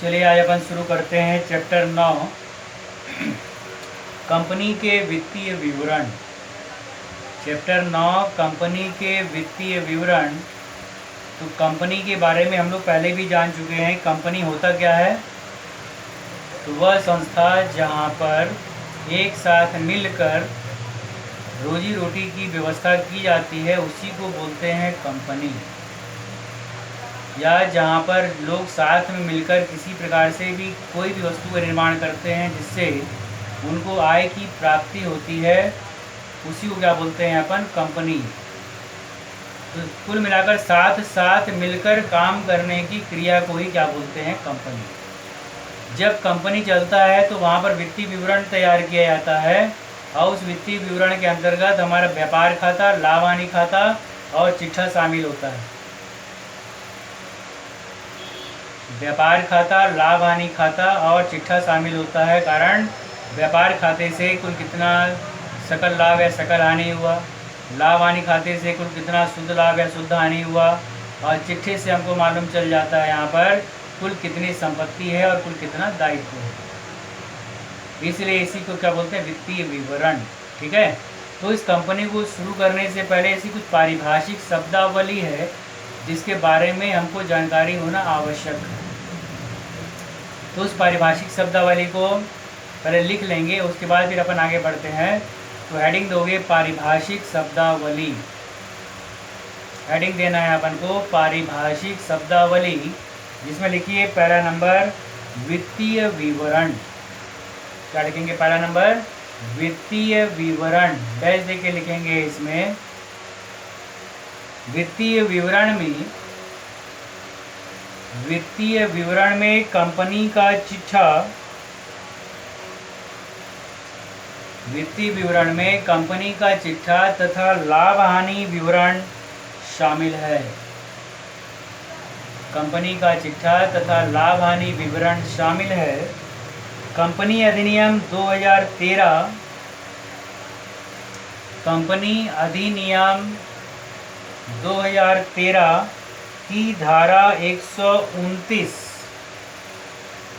चलिए आज अपन शुरू करते हैं चैप्टर 9 कंपनी के वित्तीय विवरण। चैप्टर 9 कंपनी के वित्तीय विवरण। तो कंपनी के बारे में हम लोग पहले भी जान चुके हैं। कंपनी होता क्या है? तो वह संस्था जहां पर एक साथ मिलकर रोजी रोटी की व्यवस्था की जाती है उसी को बोलते हैं कंपनी। या जहाँ पर लोग साथ में मिलकर किसी प्रकार से भी कोई भी वस्तु का निर्माण करते हैं जिससे उनको आय की प्राप्ति होती है, उसी को क्या बोलते हैं अपन? कंपनी। तो कुल मिलाकर साथ साथ मिलकर काम करने की क्रिया को ही क्या बोलते हैं? कंपनी। जब कंपनी चलता है तो वहाँ पर वित्तीय विवरण तैयार किया जाता है और उस वित्तीय विवरण के अंतर्गत हमारा व्यापार खाता, लाभ हानि खाता और चिट्ठा शामिल होता है। व्यापार खाता, लाभ हानि खाता और चिट्ठा शामिल होता है। कारण व्यापार खाते से कुल कितना सकल लाभ या सकल हानि हुआ, लाभ हानि खाते से कुल कितना शुद्ध लाभ या शुद्ध हानि हुआ, और चिट्ठे से हमको मालूम चल जाता है यहाँ पर कुल कितनी संपत्ति है और कुल कितना दायित्व है। इसलिए इसी को क्या बोलते हैं? वित्तीय विवरण। ठीक है। तो इस कंपनी को शुरू करने से पहले ऐसी कुछ पारिभाषिक शब्दावली है जिसके बारे में हमको जानकारी होना आवश्यक है। तो उस पारिभाषिक शब्दावली को पहले लिख लेंगे, उसके बाद फिर अपन आगे बढ़ते हैं। तो हेडिंग दोगे पारिभाषिक शब्दावली। हेडिंग देना है अपन को पारिभाषिक शब्दावली, जिसमें लिखिए पहला नंबर वित्तीय विवरण। क्या लिखेंगे? पहला नंबर वित्तीय विवरण, डैश दे के लिखेंगे। इसमें वित्तीय विवरण में कंपनी का चिट्ठा, वित्तीय विवरण में कंपनी का चिट्ठा तथा लाभ हानि विवरण शामिल है। कंपनी का चिट्ठा तथा लाभ हानि विवरण शामिल है। कंपनी अधिनियम 2013, कंपनी अधिनियम 2013 की धारा 129,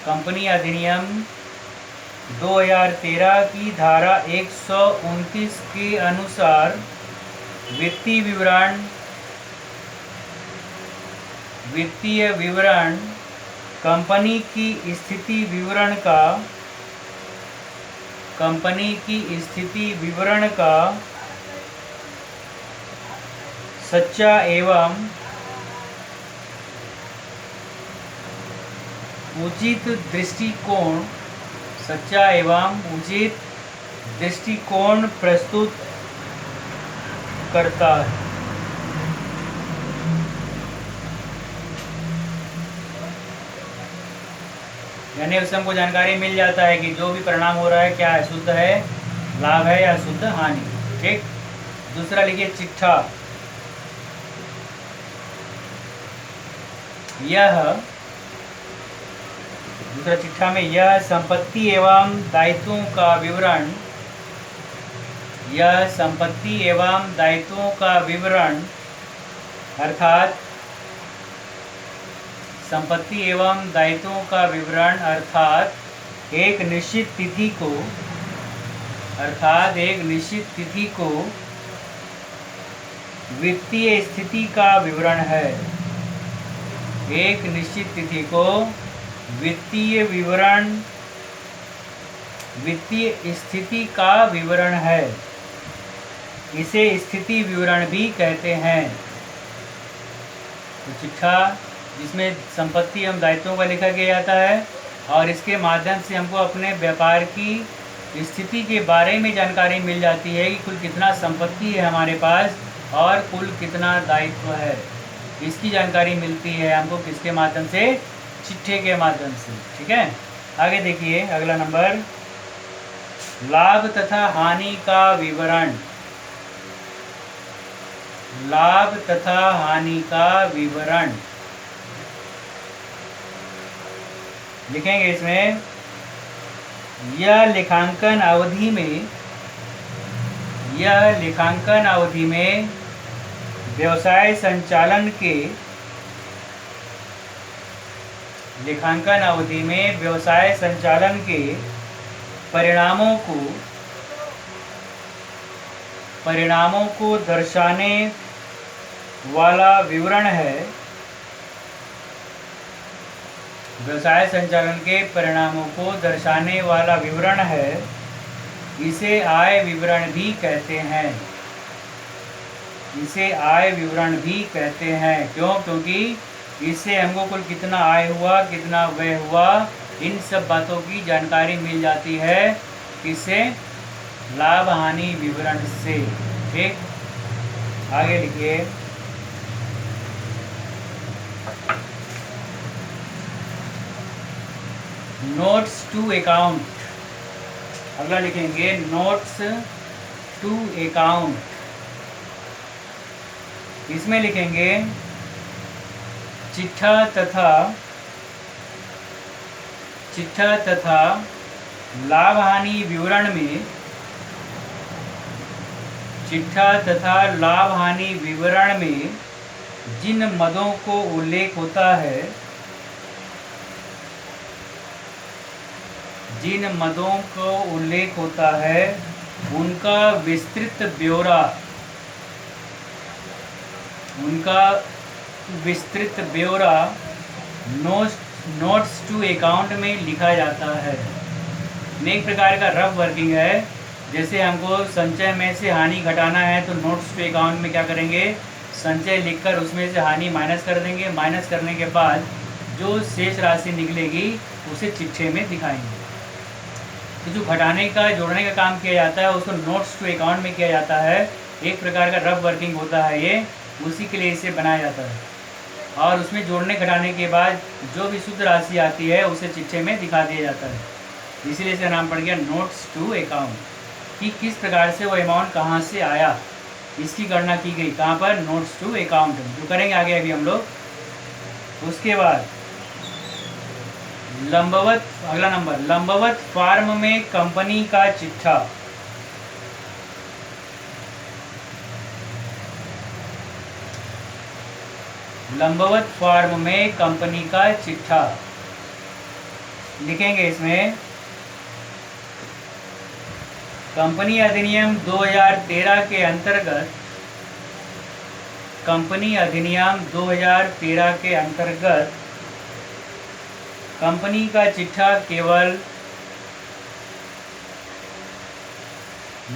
कंपनी अधिनियम 2013 की धारा 129 के अनुसार वित्तीय विवरण कंपनी की स्थिति विवरण का सच्चा एवं उचित दृष्टिकोण प्रस्तुत करता है। यानी उससे हमको जानकारी मिल जाता है कि जो भी परिणाम हो रहा है क्या है, शुद्ध है, लाभ है या शुद्ध हानि। ठीक। दूसरा लिखिए चिट्ठा। दूसरा चिट्ठा में यह संपत्ति एवं दायित्वों का विवरण, अर्थात संपत्ति एवं दायित्वों का विवरण अर्थात एक निश्चित तिथि को वित्तीय स्थिति का विवरण है। एक निश्चित तिथि को वित्तीय स्थिति का विवरण है। इसे स्थिति विवरण भी कहते हैं। तो चिट्ठा जिसमें संपत्ति एवं दायित्वों का लिखा गया जाता है और इसके माध्यम से हमको अपने व्यापार की स्थिति के बारे में जानकारी मिल जाती है कि कुल कितना संपत्ति है हमारे पास और कुल कितना दायित्व है। इसकी जानकारी मिलती है हमको किसके माध्यम से? चिट्ठे के माध्यम से। ठीक है। आगे देखिए अगला नंबर लाभ तथा हानि का विवरण। लाभ तथा हानि का विवरण लिखेंगे इसमें। यह लेखांकन अवधि में व्यवसाय संचालन के लेखांकन अवधि में व्यवसाय संचालन के परिणामों को दर्शाने वाला विवरण है। व्यवसाय संचालन के परिणामों को दर्शाने वाला विवरण है। इसे आय विवरण भी कहते हैं। इसे आय विवरण भी कहते हैं। क्यों? क्योंकि इससे हमको कुल कितना आय हुआ, कितना व्यय हुआ, इन सब बातों की जानकारी मिल जाती है। किससे? लाभ हानि विवरण से। ठीक, आगे लिखिए। Notes to account. अगला लिखेंगे नोट्स टू अकाउंट। इसमें लिखेंगे चिट्ठा तथा लाभ हानि विवरण में चिट्ठा तथा लाभ हानि विवरण में जिन मदों को उल्लेख होता है, जिन मदों को उल्लेख होता है उनका विस्तृत ब्यौरा नोट्स टू अकाउंट में लिखा जाता है। एक प्रकार का रफ वर्किंग है। जैसे हमको संचय में से हानि घटाना है तो नोट्स टू अकाउंट में क्या करेंगे, संचय लिखकर उसमें से हानि माइनस कर देंगे। माइनस करने के बाद जो शेष राशि निकलेगी उसे चिट्ठे में दिखाएंगे। तो जो घटाने का, जोड़ने का काम किया जाता है उसको नोट्स टू अकाउंट में किया जाता है। एक प्रकार का रफ वर्किंग होता है ये, उसी के लिए इसे बनाया जाता है। और उसमें जोड़ने घटाने के बाद जो भी शुद्ध राशि आती है उसे चिट्ठे में दिखा दिया जाता है। इसीलिए इसका नाम पड़ गया नोट्स टू अकाउंट, कि किस प्रकार से वो अमाउंट कहाँ से आया, इसकी गणना की गई। कहाँ पर? नोट्स टू अकाउंट, जो करेंगे आगे अभी हम लोग। उसके बाद लंबवत, अगला नंबर, लंबवत फॉर्म में कंपनी का चिट्ठा। लंबवत फॉर्म में कंपनी का चिट्ठा लिखेंगे। इसमें कंपनी अधिनियम 2013 के अंतर्गत, कंपनी अधिनियम 2013 के अंतर्गत कंपनी का चिट्ठा केवल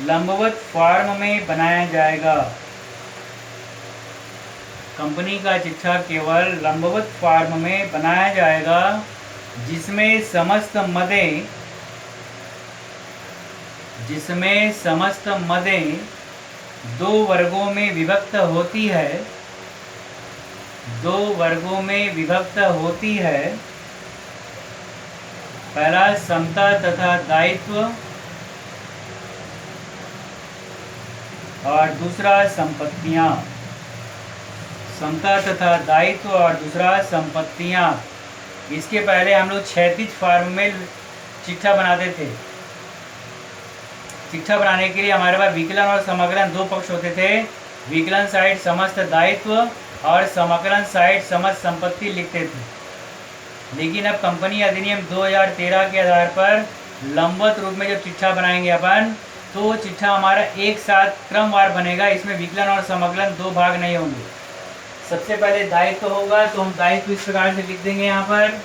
लंबवत फॉर्म में बनाया जाएगा। कंपनी का चिट्ठा केवल लंबवत फॉर्म में बनाया जाएगा, जिसमें समस्त मदें दो वर्गों में विभक्त होती है। दो वर्गों में विभक्त होती है। पहला समता तथा दायित्व और दूसरा संपत्तियां। समता तथा दायित्व और दूसरा संपत्तियां। इसके पहले हम लोग क्षैतिज फॉर्म में चिट्ठा बनाते थे। चिट्ठा बनाने के लिए हमारे पास विकलन और समाकलन दो पक्ष होते थे। विकलन साइड समस्त दायित्व और समाकलन साइड समस्त संपत्ति लिखते थे। लेकिन अब कंपनी अधिनियम 2013 के आधार पर लंबवत रूप में जब चिट्ठा बनाएंगे अपन, तो चिट्ठा हमारा एक साथ क्रमवार बनेगा। इसमें विकलन और समाकलन दो भाग नहीं होंगे। सबसे पहले दायित्व होगा, तो हम दायित्व इस प्रकार से लिख देंगे। यहाँ पर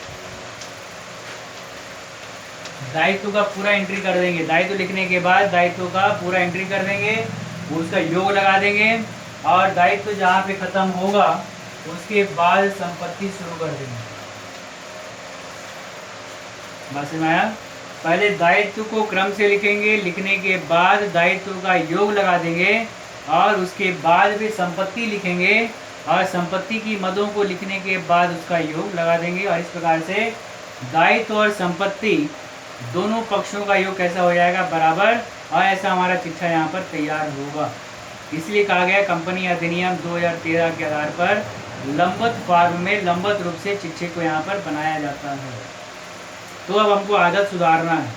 दायित्व का पूरा एंट्री कर देंगे। दायित्व लिखने के बाद दायित्व का पूरा एंट्री कर देंगे, उसका योग लगा देंगे और दायित्व जहाँ पे खत्म होगा उसके बाद संपत्ति शुरू कर देंगे। बस में आया? पहले दायित्व को क्रम से लिखेंगे, लिखने के बाद दायित्व का योग लगा देंगे और उसके बाद भी संपत्ति लिखेंगे और संपत्ति की मदों को लिखने के बाद उसका योग लगा देंगे। और इस प्रकार से दायित्व और संपत्ति दोनों पक्षों का योग कैसा हो जाएगा? बराबर। और ऐसा हमारा चिट्ठा यहाँ पर तैयार होगा। इसलिए कहा गया कंपनी अधिनियम 2013 के आधार पर लंबवत फॉर्म में लंबवत रूप से चिट्ठे को यहाँ पर बनाया जाता है। तो अब हमको आदत सुधारना है।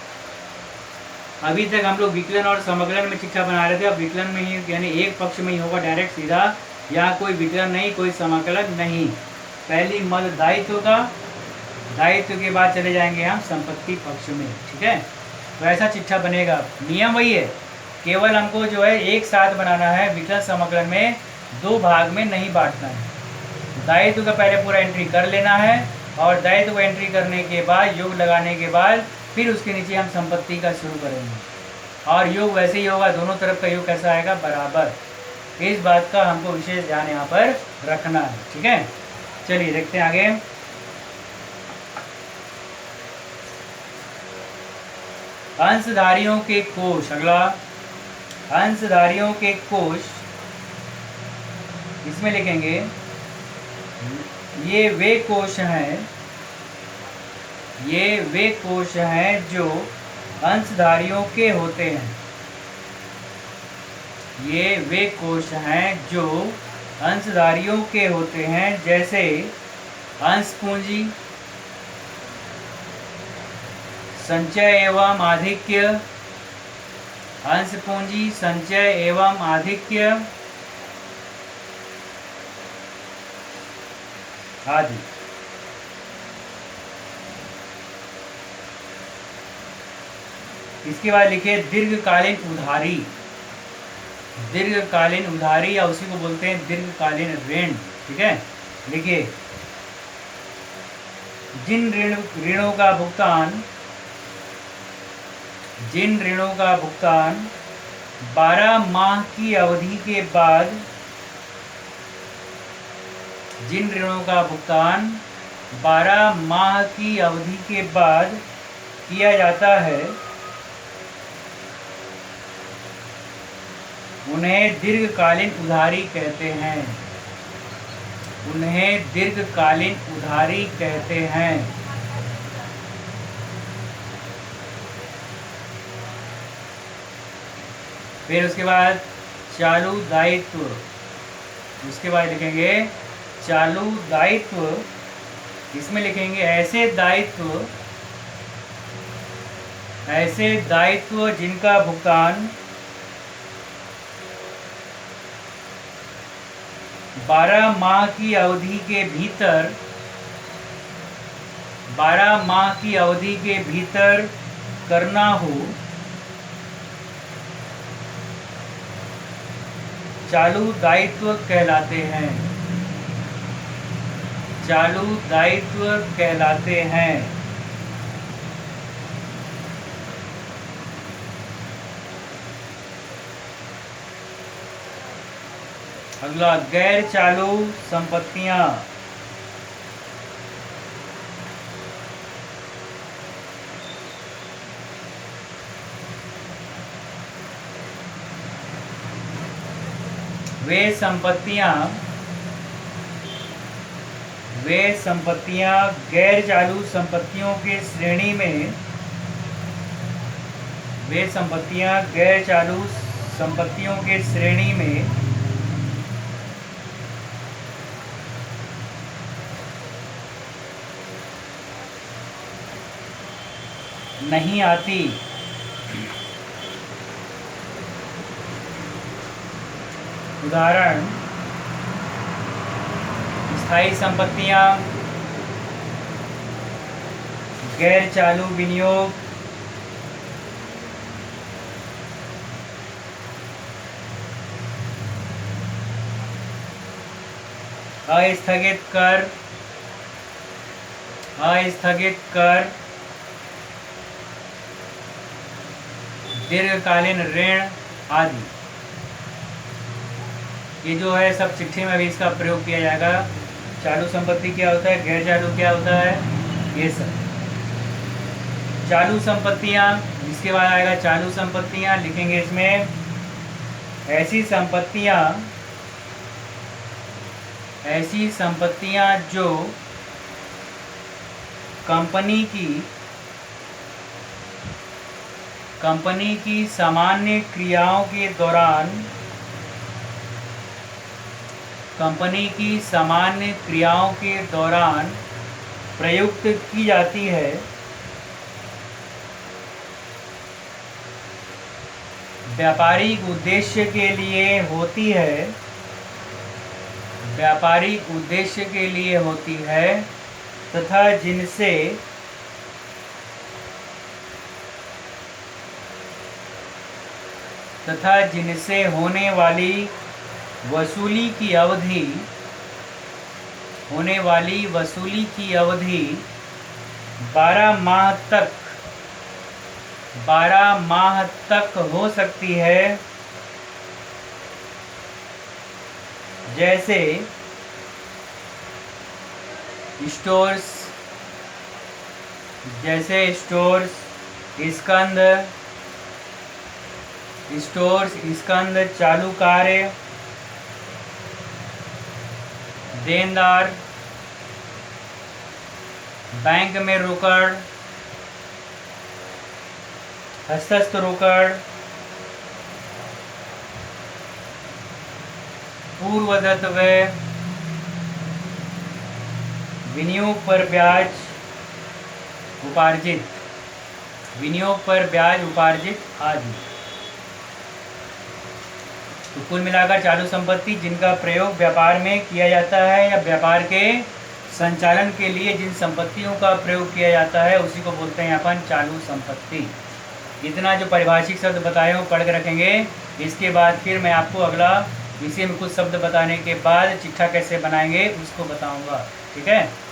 अभी तक हम लोग विकलन और समकलन में चिट्ठा बना रहे थे, अब विकलन में ही, यानी एक पक्ष में ही होगा डायरेक्ट सीधा। यहाँ कोई विकलन नहीं, कोई समाकलन नहीं। पहली मद दायित्व का, दायित्व के बाद चले जाएंगे हम संपत्ति पक्ष में, ठीक है। तो ऐसा चिट्ठा बनेगा। नियम वही है, केवल हमको जो है एक साथ बनाना है, विकलन समाकलन में दो भाग में नहीं बांटना है। दायित्व का पहले पूरा एंट्री कर लेना है और दायित्व को एंट्री करने के बाद योग लगाने के बाद फिर उसके नीचे हम संपत्ति का शुरू करेंगे और योग वैसे ही होगा, दोनों तरफ का योग कैसा आएगा, बराबर। इस बात का हमको विशेष ध्यान यहाँ पर रखना है, ठीक है। चलिए देखते हैं आगे। अंशधारियों के कोश, अगला अंशधारियों के कोश, इसमें लिखेंगे ये वे कोश हैं जो अंशधारियों के होते हैं। ये वे कोश हैं जो अंशधारियों के होते हैं, जैसे अंश पूंजी, संचय एवं आधिक्य, अंश पूंजी, संचय एवं आधिक्य आदि। इसके बाद लिखिए दीर्घकालीन उधारी। दीर्घकालीन उधारी या उसी को बोलते हैं दीर्घकालीन ऋण, ठीक है। लिखिए जिन ऋणों का भुगतान 12 माह की अवधि के बाद, जिन ऋणों का भुगतान 12 माह की अवधि के बाद किया जाता है, उन्हें दीर्घकालीन उधारी कहते हैं। उन्हें दीर्घकालीन उधारी कहते हैं। फिर उसके बाद चालू दायित्व, उसके बाद लिखेंगे चालू दायित्व। इसमें लिखेंगे ऐसे दायित्व जिनका भुगतान 12 माह की अवधि के भीतर 12 माह की अवधि के भीतर करना हो, चालू दायित्व कहलाते हैं। चालू दायित्व कहलाते हैं। अगला गैर चालू संपत्तियां। वे संपत्तियां गैर चालू संपत्तियों के श्रेणी में, वे संपत्तियां गैर चालू संपत्तियों के श्रेणी में नहीं आती। उदाहरण स्थायी संपत्तियां, गैर चालू विनियोग, अस्थगित कर, दीर्घकालीन ऋण आदि। ये जो है सब चिट्ठी में भी इसका प्रयोग किया जाएगा। चालू संपत्ति क्या होता है, गैर चालू क्या होता है, ये सब। चालू संपत्तियां, इसके बाद आएगा चालू संपत्तियां। लिखेंगे इसमें ऐसी संपत्तियां जो कंपनी की सामान्य क्रियाओं के दौरान प्रयुक्त की जाती है, व्यापारिक उद्देश्य के लिए होती है तथा जिनसे होने वाली वसूली की अवधि 12 माह तक हो सकती है, जैसे स्टोर्स स्कंद, चालू कार्य, देनदार, बैंक में रोकड़, हस्तस्थ रोकड़, पूर्वदत्त व्यय, विनियोग पर ब्याज उपार्जित आदि। तो कुल मिलाकर चालू संपत्ति जिनका प्रयोग व्यापार में किया जाता है या व्यापार के संचालन के लिए जिन संपत्तियों का प्रयोग किया जाता है उसी को बोलते हैं अपन चालू संपत्ति। इतना जो परिभाषिक शब्द बताए हो पढ़ के रखेंगे। इसके बाद फिर मैं आपको अगला विषय में कुछ शब्द बताने के बाद चिट्ठा कैसे बनाएंगे उसको बताऊंगा। ठीक है।